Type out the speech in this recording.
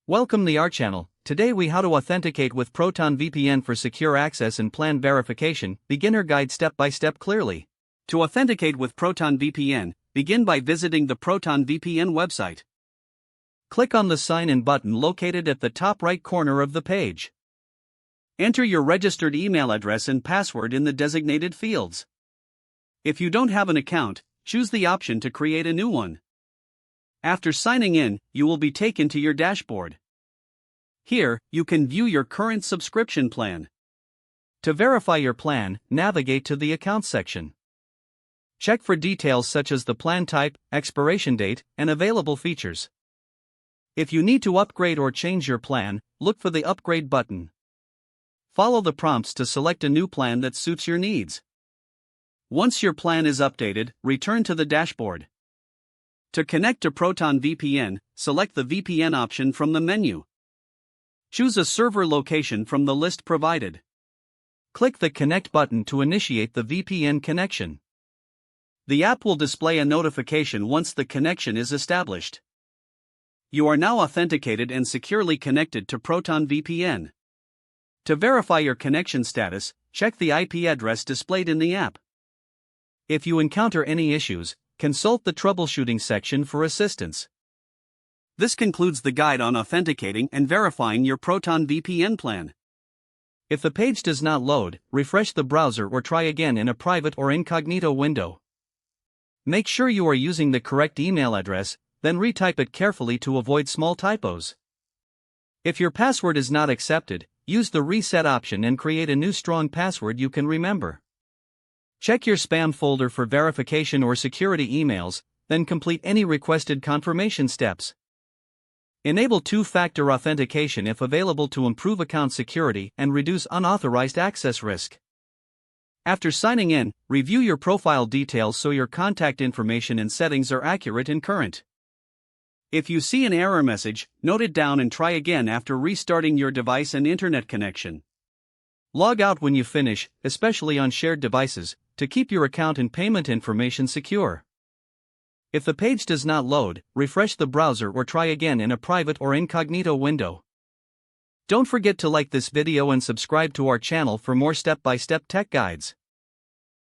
Welcome to our channel. Today we how to authenticate with Proton VPN for secure access and plan verification. Beginner guide step by step clearly. To authenticate with Proton VPN, begin by visiting the Proton VPN website. Click on the sign in button located at the top right corner of the page. Enter your registered email address and password in the designated fields. If you don't have an account, choose the option to create a new one. After signing in, you will be taken to your dashboard. Here, you can view your current subscription plan. To verify your plan, navigate to the Accounts section. Check for details such as the plan type, expiration date, and available features. If you need to upgrade or change your plan, look for the Upgrade button. Follow the prompts to select a new plan that suits your needs. Once your plan is updated, return to the dashboard. To connect to Proton VPN, select the VPN option from the menu. Choose a server location from the list provided. Click the Connect button to initiate the VPN connection. The app will display a notification once the connection is established. You are now authenticated and securely connected to Proton VPN. To verify your connection status, check the IP address displayed in the app. If you encounter any issues, consult the troubleshooting section for assistance. This concludes the guide on authenticating and verifying your Proton VPN plan. If the page does not load, refresh the browser or try again in a private or incognito window. Make sure you are using the correct email address, then retype it carefully to avoid small typos. If your password is not accepted, use the reset option and create a new strong password you can remember. Check your spam folder for verification or security emails, then complete any requested confirmation steps. Enable two-factor authentication if available to improve account security and reduce unauthorized access risk. After signing in, review your profile details so your contact information and settings are accurate and current. If you see an error message, note it down and try again after restarting your device and internet connection. Log out when you finish, especially on shared devices, to keep your account and payment information secure. If the page does not load, refresh the browser or try again in a private or incognito window. Don't forget to like this video and subscribe to our channel for more step-by-step tech guides.